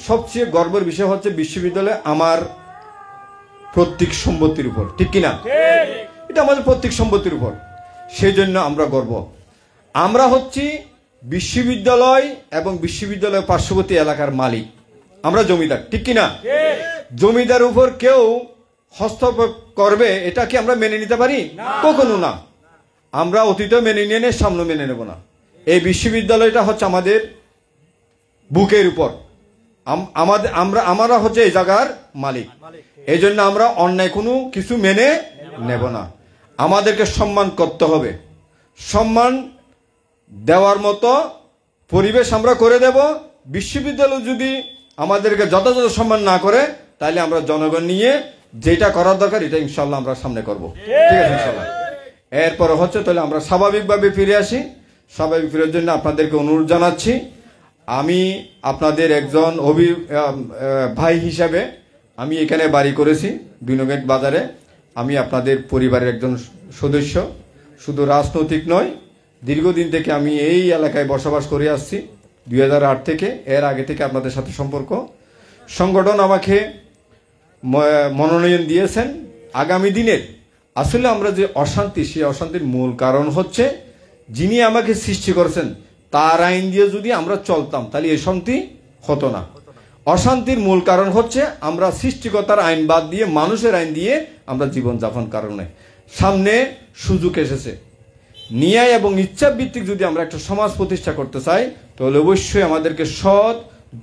সবচেয়ে গর্বের বিষয় হচ্ছে বিশ্ববিদ্যালয় আমার প্রত্যেক সম্পত্তির উপর, ঠিক কিনা? এটা আমাদের প্রত্যেক সম্পত্তির উপর, সেই জন্য আমরা গর্ব। আমরা হচ্ছি বিশ্ববিদ্যালয় এবং বিশ্ববিদ্যালয়ের পার্শ্ববর্তী এলাকার মালিক, আমরা জমিদার, ঠিক কিনা? জমিদার উপর কেউ হস্তক্ষেপ করবে এটা কি আমরা মেনে নিতে পারি? কখনো না। আমরা অতীতে মেনে নিয়ে সামনে মেনে নেব না। এই বিশ্ববিদ্যালয়টা হচ্ছে আমাদের বুকের উপর, আমরা হচ্ছে এই জায়গার মালিক। এই জন্য আমরা অন্যায় কোনো কিছু মেনে নেব না। আমাদেরকে সম্মান করতে হবে, সম্মান দেওয়ার মতো পরিবেশ আমরা করে দেব। বিশ্ববিদ্যালয় যদি আমাদেরকে যথাযথ সম্মান না করে তাহলে আমরা জনগণ নিয়ে যেটা করার দরকার এটা ইনশাল্লাহ আমরা সামনে করব, ঠিক আছে ইনশাল্লাহ। এরপরে হচ্ছে তাহলে আমরা স্বাভাবিকভাবে ফিরে আসি। স্বাভাবিক ফিরের জন্য আপনাদেরকে অনুরোধ জানাচ্ছি। আমি আপনাদের একজন ভাই হিসাবে আমি এখানে বাড়ি করেছি বিনোগেট বাজারে। আমি আপনাদের পরিবারের একজন সদস্য, শুধু রাজনৈতিক নয়, দীর্ঘদিন থেকে আমি এই এলাকায় বসবাস করে আসছি 2008 থেকে। এর আগে থেকে আপনাদের সাথে সম্পর্ক। সংগঠন আমাকে মনোনয়ন দিয়েছেন আগামী দিনের। আসলে আমরা যে অশান্তি, সেই অশান্তির মূল কারণ হচ্ছে যিনি আমাকে সৃষ্টি করেছেন তার আইন দিয়ে যদি আমরা চলতাম তাহলে এই শান্তি হতো না। অশান্তির মূল কারণ হচ্ছে আমরা সৃষ্টিকর্তার আইন বাদ দিয়ে মানুষের আইন দিয়ে আমরা জীবনযাপন কারণে। সামনে সুযোগ এসেছে, ন্যায় এবং ইচ্ছা ভিত্তিক যদি আমরা একটা সমাজ প্রতিষ্ঠা করতে চাই তাহলে অবশ্যই আমাদেরকে সৎ,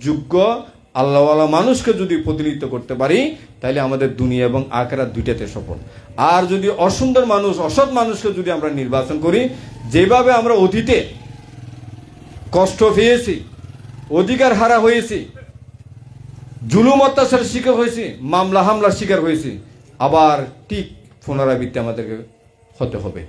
যোগ্য, আল্লাহওয়ালা মানুষকে যদি প্রতিনিধিত্ব করতে পারি তাহলে আমাদের দুনিয়া এবং আখিরাত দুইটাতে সফল। আর যদি অসুন্দর মানুষ, অসৎ মানুষকে যদি আমরা নির্বাচন করি, যেভাবে আমরা অতীতে কষ্ট পেয়েছি, অধিকার হারা হয়েছি, জুলুম অত্যাচারের শিকার হয়েছি, মামলা হামলার শিকার হয়েছি, আবার ঠিক পুনরাবৃত্তি আমাদেরকে হতে হবে।